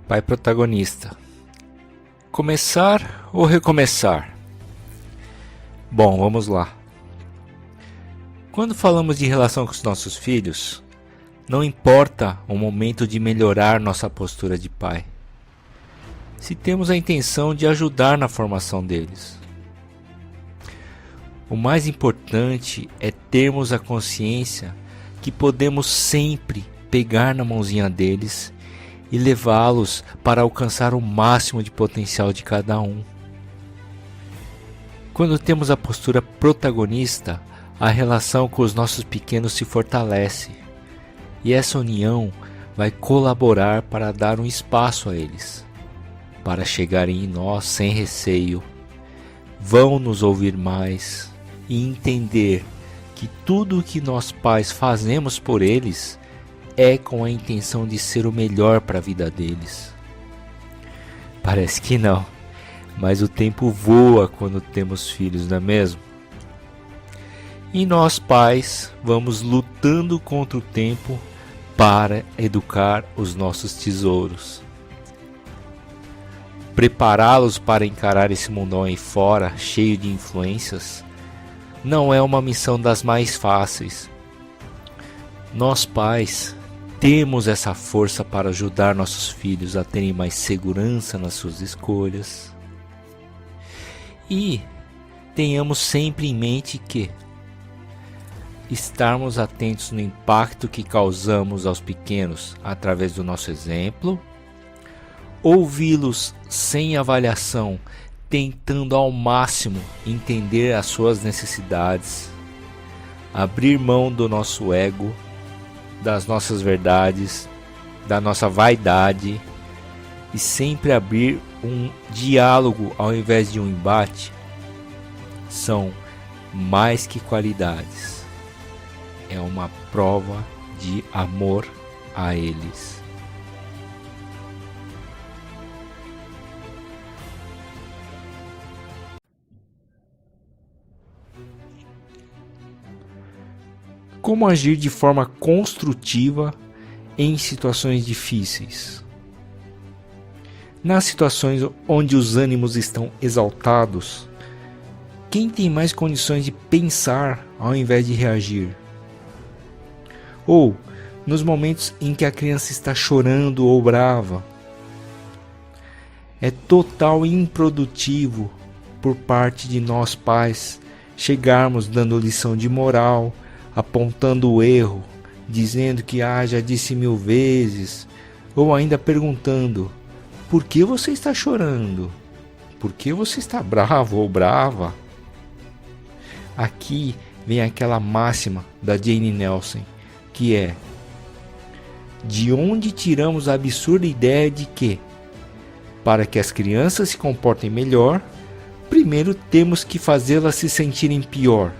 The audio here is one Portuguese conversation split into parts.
Pai protagonista. Começar ou recomeçar? Bom, vamos lá. Quando falamos de relação com os nossos filhos, não importa o momento de melhorar nossa postura de pai, se temos a intenção de ajudar na formação deles. O mais importante é termos a consciência que podemos sempre pegar na mãozinha deles e levá-los para alcançar o máximo de potencial de cada um. Quando temos a postura protagonista, a relação com os nossos pequenos se fortalece, e essa união vai colaborar para dar um espaço a eles, para chegarem em nós sem receio, vão nos ouvir mais e entender que tudo o que nós pais fazemos por eles é com a intenção de ser o melhor para a vida deles. Parece que não, mas o tempo voa quando temos filhos, não é mesmo? E nós pais vamos lutando contra o tempo para educar os nossos tesouros. Prepará-los para encarar esse mundão aí fora, cheio de influências, não é uma missão das mais fáceis. Nós pais temos essa força para ajudar nossos filhos a terem mais segurança nas suas escolhas. E tenhamos sempre em mente que estarmos atentos no impacto que causamos aos pequenos através do nosso exemplo, ouvi-los sem avaliação, tentando ao máximo entender as suas necessidades, abrir mão do nosso ego, das nossas verdades, da nossa vaidade e sempre abrir um diálogo ao invés de um embate, são mais que qualidades. É uma prova de amor a eles. Como agir de forma construtiva em situações difíceis? Nas situações onde os ânimos estão exaltados, quem tem mais condições de pensar ao invés de reagir? Ou nos momentos em que a criança está chorando ou brava? É total improdutivo por parte de nós pais chegarmos dando lição de moral, apontando o erro, dizendo que já disse 1000 vezes, ou ainda perguntando: por que você está chorando? Por que você está bravo ou brava? Aqui vem aquela máxima da Jane Nelson, que é: de onde tiramos a absurda ideia de que, para que as crianças se comportem melhor, primeiro temos que fazê-las se sentirem pior?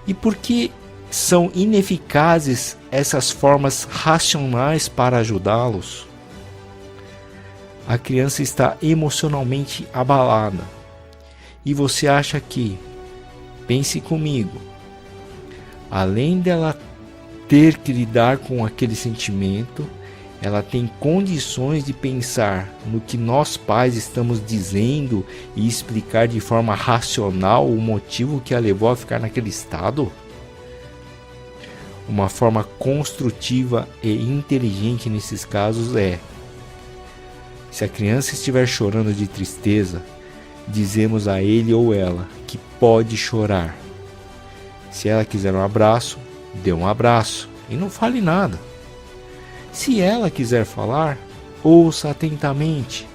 E por que são ineficazes essas formas racionais para ajudá-los? A criança está emocionalmente abalada e você acha que, pense comigo, além dela ter que lidar com aquele sentimento, ela tem condições de pensar no que nós pais estamos dizendo e explicar de forma racional o motivo que a levou a ficar naquele estado? Uma forma construtiva e inteligente nesses casos é: se a criança estiver chorando de tristeza, dizemos a ele ou ela que pode chorar. Se ela quiser um abraço, dê um abraço e não fale nada. Se ela quiser falar, ouça atentamente.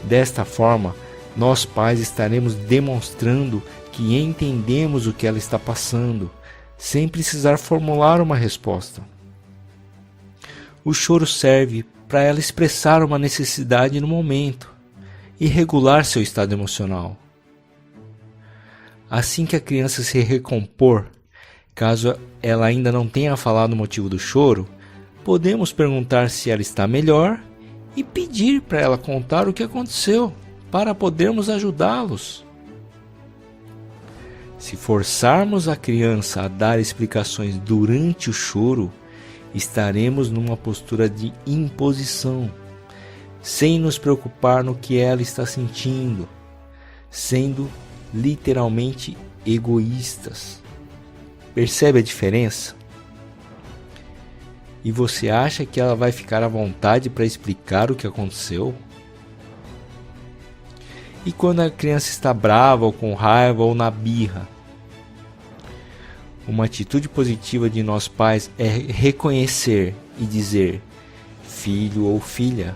Desta forma, nós pais estaremos demonstrando que entendemos o que ela está passando, sem precisar formular uma resposta. O choro serve para ela expressar uma necessidade no momento e regular seu estado emocional. Assim que a criança se recompor, caso ela ainda não tenha falado o motivo do choro, podemos perguntar se ela está melhor e pedir para ela contar o que aconteceu, para podermos ajudá-los. Se forçarmos a criança a dar explicações durante o choro, estaremos numa postura de imposição, sem nos preocupar no que ela está sentindo, sendo literalmente egoístas. Percebe a diferença? E você acha que ela vai ficar à vontade para explicar o que aconteceu? E quando a criança está brava ou com raiva ou na birra? Uma atitude positiva de nós pais é reconhecer e dizer: filho ou filha,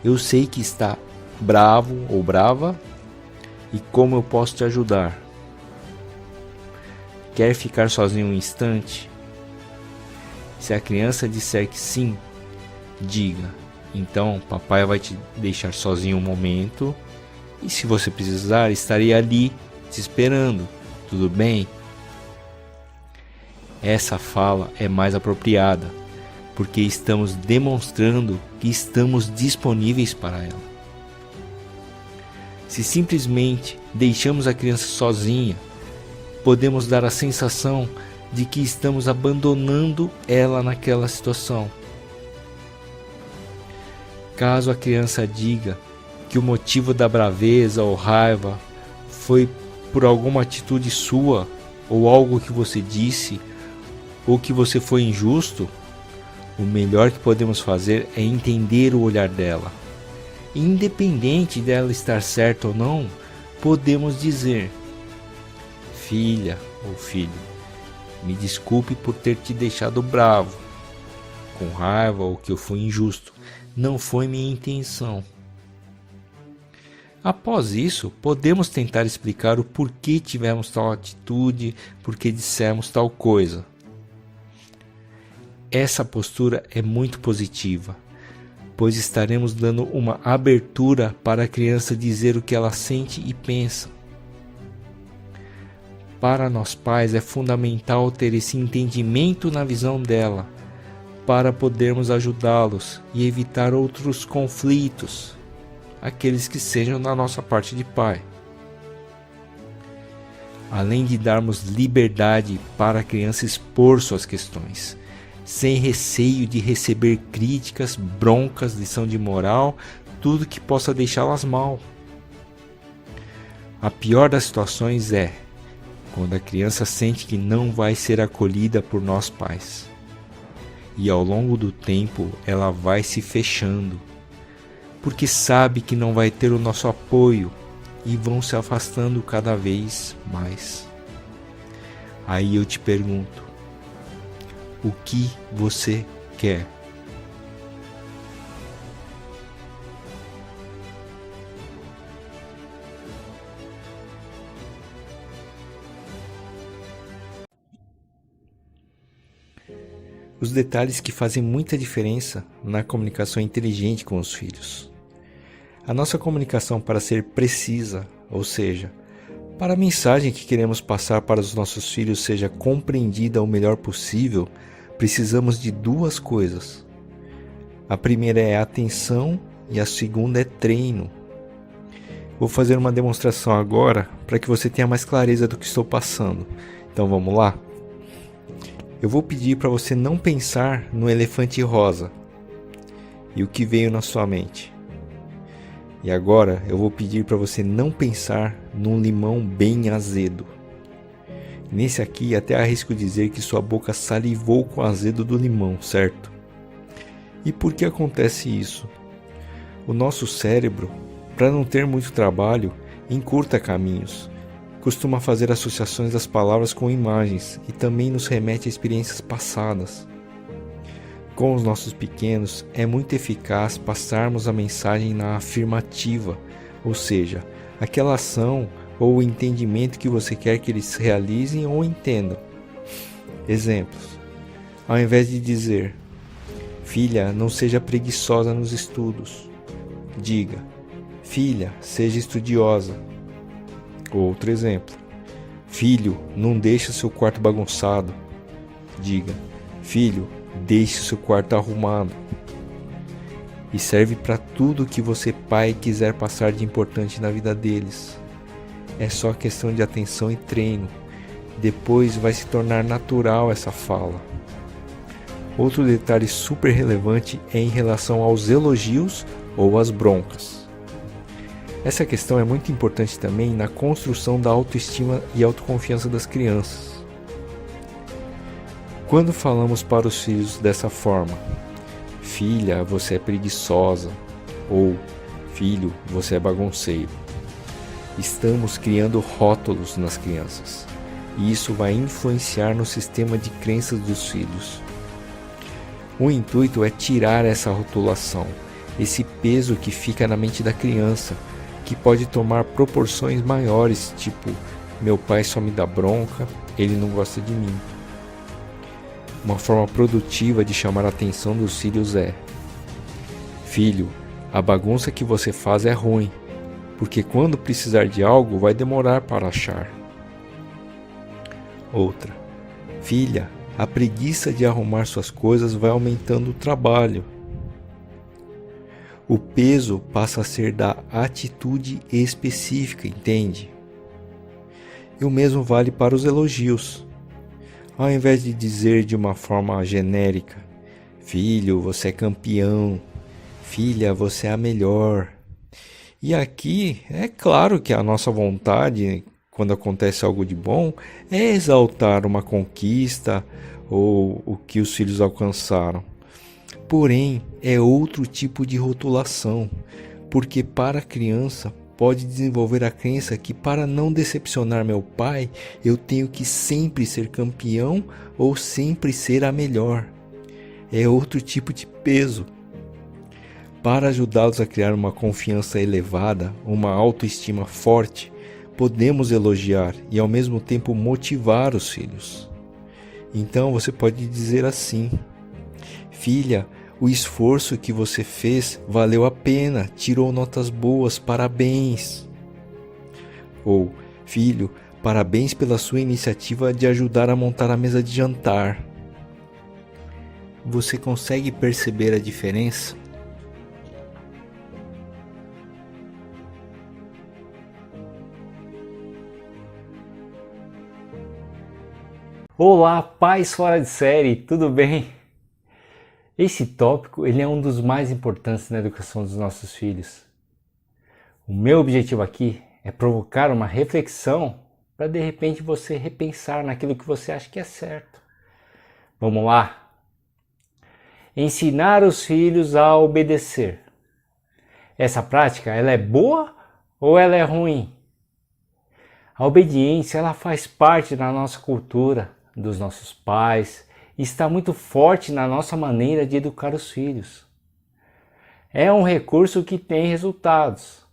eu sei que está bravo ou brava e como eu posso te ajudar. Quer ficar sozinho um instante? Se a criança disser que sim, diga: então papai vai te deixar sozinho um momento e se você precisar, estarei ali te esperando, tudo bem? Essa fala é mais apropriada, porque estamos demonstrando que estamos disponíveis para ela. Se simplesmente deixamos a criança sozinha, podemos dar a sensação de que estamos abandonando ela naquela situação. Caso a criança diga que o motivo da braveza ou raiva foi por alguma atitude sua, ou algo que você disse, ou que você foi injusto, o melhor que podemos fazer é entender o olhar dela. Independente dela estar certa ou não, podemos dizer: filha ou filho, me desculpe por ter te deixado bravo, com raiva ou que eu fui injusto. Não foi minha intenção. Após isso, podemos tentar explicar o porquê tivemos tal atitude, porquê dissemos tal coisa. Essa postura é muito positiva, pois estaremos dando uma abertura para a criança dizer o que ela sente e pensa. Para nós pais é fundamental ter esse entendimento na visão dela, para podermos ajudá-los e evitar outros conflitos, aqueles que sejam da nossa parte de pai. Além de darmos liberdade para a criança expor suas questões, sem receio de receber críticas, broncas, lição de moral, tudo que possa deixá-las mal. A pior das situações é quando a criança sente que não vai ser acolhida por nós pais. E ao longo do tempo ela vai se fechando, porque sabe que não vai ter o nosso apoio e vão se afastando cada vez mais. Aí eu te pergunto: o que você quer? Os detalhes que fazem muita diferença na comunicação inteligente com os filhos. A nossa comunicação, para ser precisa, ou seja, para a mensagem que queremos passar para os nossos filhos seja compreendida o melhor possível, precisamos de duas coisas. A primeira é atenção e a segunda é treino. Vou fazer uma demonstração agora para que você tenha mais clareza do que estou passando. Então vamos lá? Eu vou pedir para você não pensar no elefante rosa e o que veio na sua mente. E agora eu vou pedir para você não pensar num limão bem azedo. Nesse aqui até arrisco dizer que sua boca salivou com o azedo do limão, certo? E por que acontece isso? O nosso cérebro, para não ter muito trabalho, encurta caminhos. Costuma fazer associações das palavras com imagens e também nos remete a experiências passadas. Com os nossos pequenos, é muito eficaz passarmos a mensagem na afirmativa, ou seja, aquela ação ou o entendimento que você quer que eles realizem ou entendam. Exemplos: ao invés de dizer: filha, não seja preguiçosa nos estudos, diga: filha, seja estudiosa. Outro exemplo: filho, não deixe seu quarto bagunçado, diga: filho, deixe seu quarto arrumado. E serve para tudo que você, pai, quiser passar de importante na vida deles. É só questão de atenção e treino. Depois vai se tornar natural essa fala. Outro detalhe super relevante é em relação aos elogios ou às broncas. Essa questão é muito importante também na construção da autoestima e autoconfiança das crianças. Quando falamos para os filhos dessa forma, filha, você é preguiçosa, ou filho, você é bagunceiro, estamos criando rótulos nas crianças, e isso vai influenciar no sistema de crenças dos filhos. O intuito é tirar essa rotulação, esse peso que fica na mente da criança, que pode tomar proporções maiores, tipo, meu pai só me dá bronca, ele não gosta de mim. Uma forma produtiva de chamar a atenção dos filhos é: filho, a bagunça que você faz é ruim, porque quando precisar de algo vai demorar para achar. Outra: filha, a preguiça de arrumar suas coisas vai aumentando o trabalho. O peso passa a ser da atitude específica, entende? E o mesmo vale para os elogios. Ao invés de dizer de uma forma genérica, filho, você é campeão, filha, você é a melhor. E aqui é claro que a nossa vontade, quando acontece algo de bom, é exaltar uma conquista ou o que os filhos alcançaram. Porém, é outro tipo de rotulação, porque para a criança pode desenvolver a crença que para não decepcionar meu pai, eu tenho que sempre ser campeão ou sempre ser a melhor. É outro tipo de peso. Para ajudá-los a criar uma confiança elevada, uma autoestima forte, podemos elogiar e ao mesmo tempo motivar os filhos. Então você pode dizer assim: filha, o esforço que você fez valeu a pena, tirou notas boas, parabéns. Ou, filho, parabéns pela sua iniciativa de ajudar a montar a mesa de jantar. Você consegue perceber a diferença? Olá, pais fora de série, tudo bem? Esse tópico ele é um dos mais importantes na educação dos nossos filhos. O meu objetivo aqui é provocar uma reflexão para de repente você repensar naquilo que você acha que é certo. Vamos lá? Ensinar os filhos a obedecer. Essa prática ela é boa ou ela é ruim? A obediência ela faz parte da nossa cultura, dos nossos pais, e está muito forte na nossa maneira de educar os filhos. É um recurso que tem resultados,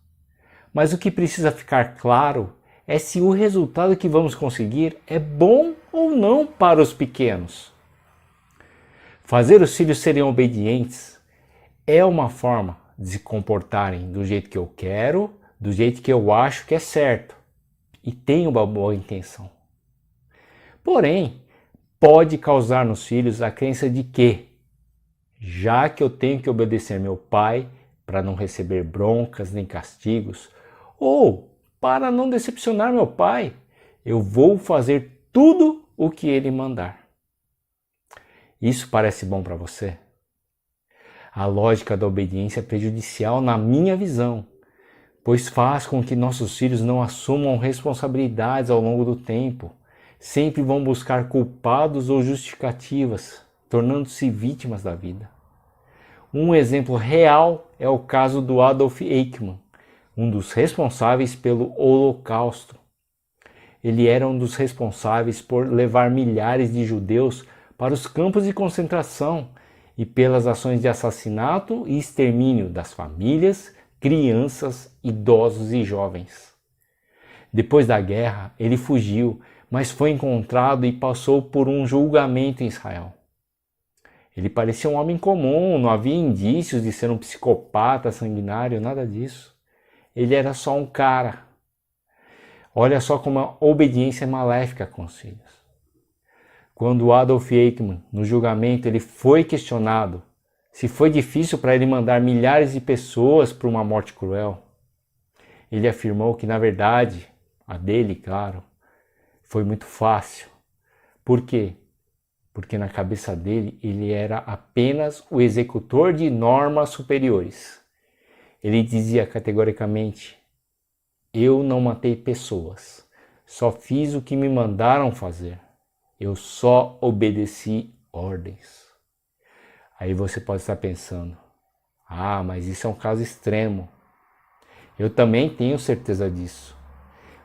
mas o que precisa ficar claro é se o resultado que vamos conseguir é bom ou não para os pequenos. Fazer os filhos serem obedientes é uma forma de se comportarem do jeito que eu quero, do jeito que eu acho que é certo, e tem uma boa intenção. Porém, pode causar nos filhos a crença de que, já que eu tenho que obedecer meu pai para não receber broncas nem castigos, ou para não decepcionar meu pai, eu vou fazer tudo o que ele mandar. Isso parece bom para você? A lógica da obediência é prejudicial na minha visão, pois faz com que nossos filhos não assumam responsabilidades ao longo do tempo. Sempre vão buscar culpados ou justificativas, tornando-se vítimas da vida. Um exemplo real é o caso do Adolf Eichmann, um dos responsáveis pelo Holocausto. Ele era um dos responsáveis por levar milhares de judeus para os campos de concentração e pelas ações de assassinato e extermínio das famílias, crianças, idosos e jovens. Depois da guerra, ele fugiu, mas foi encontrado e passou por um julgamento em Israel. Ele parecia um homem comum, não havia indícios de ser um psicopata sanguinário, nada disso. Ele era só um cara. Olha só como a obediência é maléfica com os filhos. Quando Adolf Eichmann, no julgamento, ele foi questionado se foi difícil para ele mandar milhares de pessoas para uma morte cruel, ele afirmou que, na verdade, a dele, claro, foi muito fácil. Por quê? porque na cabeça dele ele era apenas o executor de normas superiores. Ele dizia categoricamente: eu não matei pessoas, só fiz o que me mandaram fazer, eu só obedeci ordens. Aí você pode estar pensando: ah, mas isso é um caso extremo. Eu também tenho certeza disso.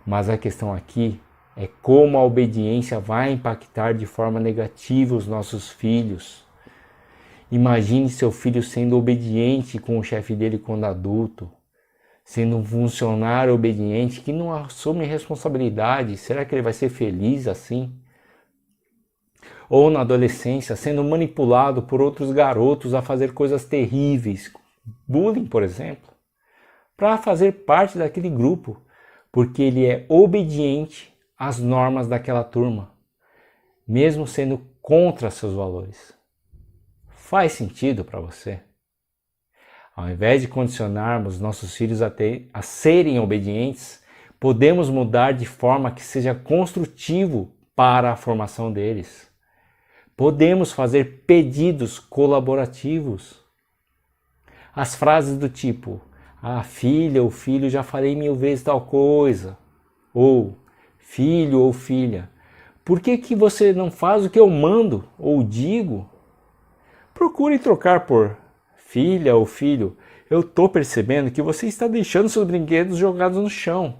Mas a questão aqui é como a obediência vai impactar de forma negativa os nossos filhos. Imagine seu filho sendo obediente com o chefe dele quando adulto, sendo um funcionário obediente que não assume responsabilidade. Será que ele vai ser feliz assim? Ou na adolescência, sendo manipulado por outros garotos a fazer coisas terríveis, bullying, por exemplo, para fazer parte daquele grupo, porque ele é obediente às normas daquela turma, mesmo sendo contra seus valores. Faz sentido para você? Ao invés de condicionarmos nossos filhos a serem obedientes, podemos mudar de forma que seja construtivo para a formação deles. Podemos fazer pedidos colaborativos. As frases do tipo: ah, filha ou filho, já falei 1000 vezes tal coisa. Ou, filho ou filha, por que você não faz o que eu mando ou digo? Procure trocar por filha ou filho, eu estou percebendo que você está deixando seus brinquedos jogados no chão.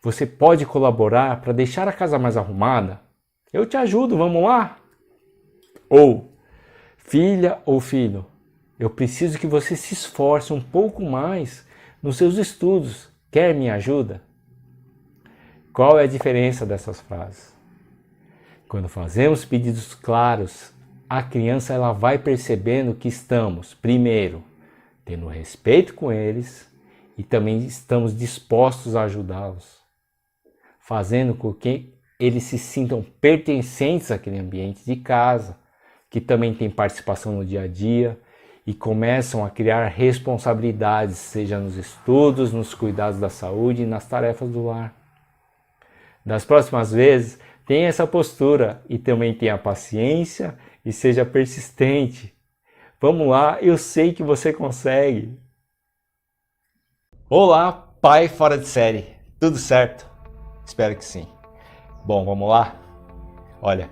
Você pode colaborar para deixar a casa mais arrumada? Eu te ajudo, vamos lá? Ou, filha ou filho, eu preciso que você se esforce um pouco mais nos seus estudos. Quer minha ajuda? Qual é a diferença dessas frases? Quando fazemos pedidos claros, a criança ela vai percebendo que estamos, primeiro, tendo respeito com eles e também estamos dispostos a ajudá-los, fazendo com que eles se sintam pertencentes àquele ambiente de casa, que também tem participação no dia a dia e começam a criar responsabilidades, seja nos estudos, nos cuidados da saúde e nas tarefas do lar. Das próximas vezes, tenha essa postura e também tenha paciência e seja persistente. Vamos lá, eu sei que você consegue. Olá, pai fora de série. Tudo certo? Espero que sim. Bom, vamos lá? Olha,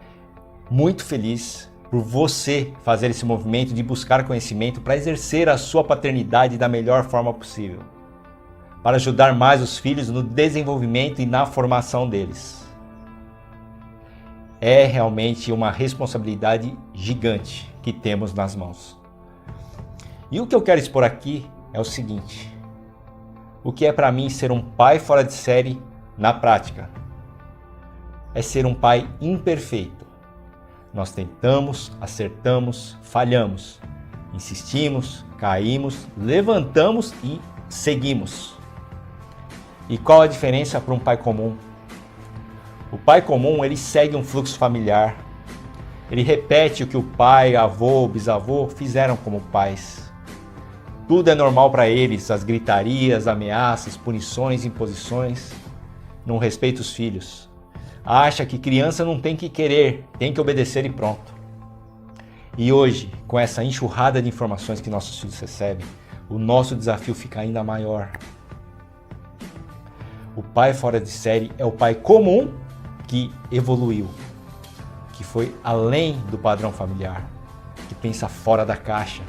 muito feliz por você fazer esse movimento de buscar conhecimento para exercer a sua paternidade da melhor forma possível, para ajudar mais os filhos no desenvolvimento e na formação deles. É realmente uma responsabilidade gigante que temos nas mãos. E o que eu quero expor aqui é o seguinte: o que é para mim ser um pai fora de série na prática? É ser um pai imperfeito. Nós tentamos, acertamos, falhamos, insistimos, caímos, levantamos e seguimos. E qual a diferença para um pai comum? O pai comum, ele segue um fluxo familiar. Ele repete o que o pai, avô, bisavô fizeram como pais. Tudo é normal para eles, as gritarias, ameaças, punições, imposições. Não respeita os filhos. Acha que criança não tem que querer, tem que obedecer e pronto. E hoje, com essa enxurrada de informações que nossos filhos recebem, o nosso desafio fica ainda maior. O pai fora de série é o pai comum que evoluiu, que foi além do padrão familiar, que pensa fora da caixa,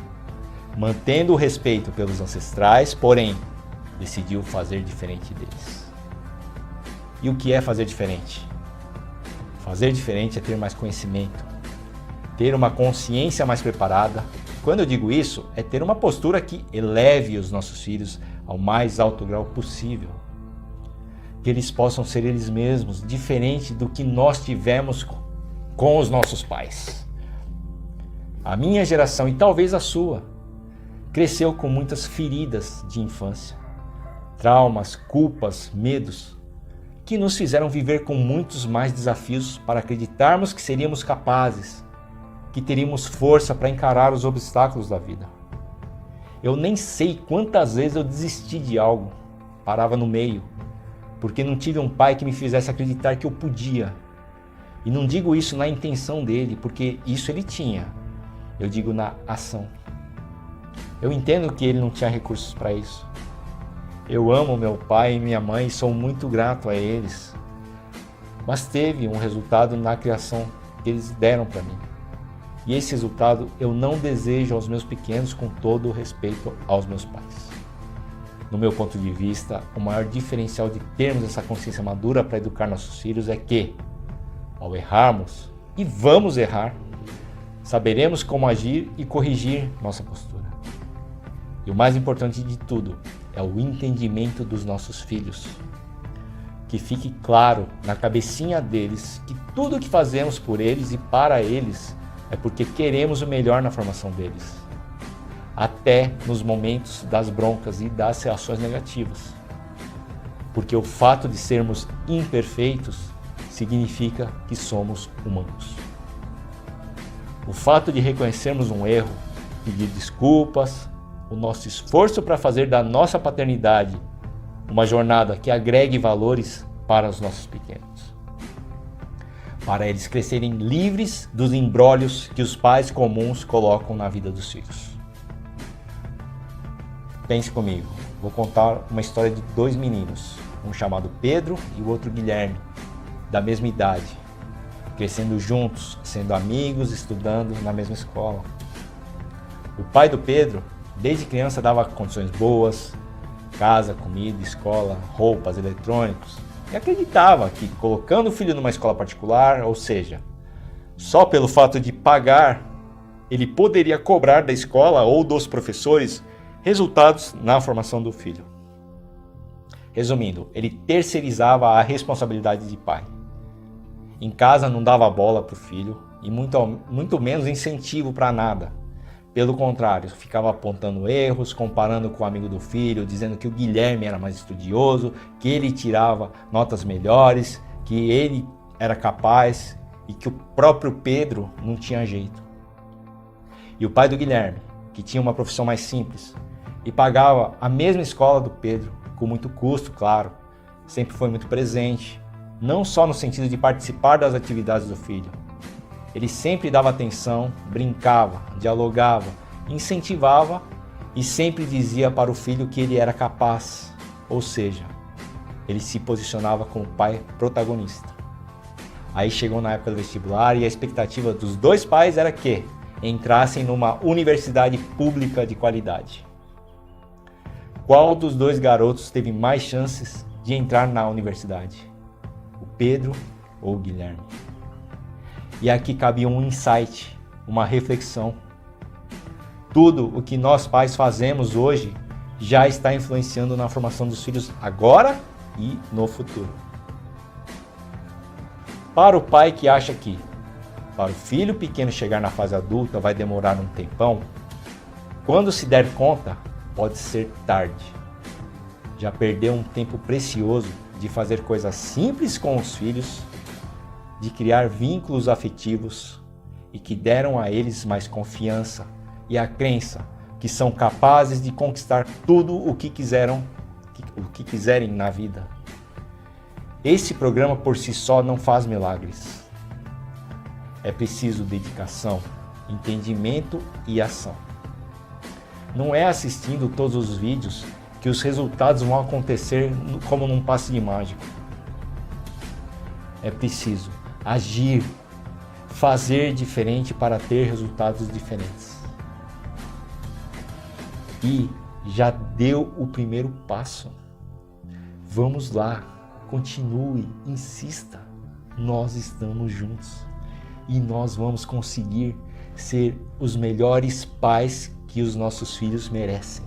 mantendo o respeito pelos ancestrais, porém, decidiu fazer diferente deles. E o que é fazer diferente? Fazer diferente é ter mais conhecimento, ter uma consciência mais preparada. Quando eu digo isso, é ter uma postura que eleve os nossos filhos ao mais alto grau possível. Que eles possam ser eles mesmos, diferente do que nós tivemos com os nossos pais. A minha geração, e talvez a sua, cresceu com muitas feridas de infância, traumas, culpas, medos, que nos fizeram viver com muitos mais desafios para acreditarmos que seríamos capazes, que teríamos força para encarar os obstáculos da vida. Eu nem sei quantas vezes eu desisti de algo, parava no meio, porque não tive um pai que me fizesse acreditar que eu podia. E não digo isso na intenção dele, porque isso ele tinha. Eu digo na ação. Eu entendo que ele não tinha recursos para isso. Eu amo meu pai e minha mãe e sou muito grato a eles. Mas teve um resultado na criação que eles deram para mim. E esse resultado eu não desejo aos meus pequenos, com todo o respeito aos meus pais. No meu ponto de vista, o maior diferencial de termos essa consciência madura para educar nossos filhos é que, ao errarmos, e vamos errar, saberemos como agir e corrigir nossa postura. E o mais importante de tudo é o entendimento dos nossos filhos. Que fique claro na cabecinha deles que tudo o que fazemos por eles e para eles é porque queremos o melhor na formação deles. Até nos momentos das broncas e das reações negativas. Porque o fato de sermos imperfeitos significa que somos humanos. O fato de reconhecermos um erro, pedir desculpas, o nosso esforço para fazer da nossa paternidade uma jornada que agregue valores para os nossos pequenos. Para eles crescerem livres dos embrólios que os pais comuns colocam na vida dos filhos. Pense comigo, vou contar uma história de 2 meninos, um chamado Pedro e o outro Guilherme, da mesma idade, crescendo juntos, sendo amigos, estudando na mesma escola. O pai do Pedro, desde criança, dava condições boas, casa, comida, escola, roupas, eletrônicos, e acreditava que colocando o filho numa escola particular, ou seja, só pelo fato de pagar, ele poderia cobrar da escola ou dos professores resultados na formação do filho. Resumindo, ele terceirizava a responsabilidade de pai. Em casa não dava bola para o filho e muito menos incentivo para nada. Pelo contrário, ficava apontando erros, comparando com o amigo do filho, dizendo que o Guilherme era mais estudioso, que ele tirava notas melhores, que ele era capaz e que o próprio Pedro não tinha jeito. E o pai do Guilherme, que tinha uma profissão mais simples e pagava a mesma escola do Pedro, com muito custo, claro, sempre foi muito presente, não só no sentido de participar das atividades do filho. Ele sempre dava atenção, brincava, dialogava, incentivava e sempre dizia para o filho que ele era capaz, ou seja, ele se posicionava como pai protagonista. Aí chegou na época do vestibular e a expectativa dos 2 pais era que entrassem numa universidade pública de qualidade. Qual dos 2 garotos teve mais chances de entrar na universidade? O Pedro ou o Guilherme? E aqui cabia um insight, uma reflexão. Tudo o que nós pais fazemos hoje já está influenciando na formação dos filhos agora e no futuro. Para o pai que acha que para o filho pequeno chegar na fase adulta vai demorar um tempão, quando se der conta, pode ser tarde. Já perdeu um tempo precioso de fazer coisas simples com os filhos, de criar vínculos afetivos e que deram a eles mais confiança e a crença que são capazes de conquistar tudo o que quiserem na vida. Esse programa por si só não faz milagres. É preciso dedicação, entendimento e ação. Não é assistindo todos os vídeos que os resultados vão acontecer como num passe de mágica. É preciso agir, fazer diferente para ter resultados diferentes. E já deu o primeiro passo. Vamos lá, continue, insista. Nós estamos juntos e nós vamos conseguir ser os melhores pais que os nossos filhos merecem.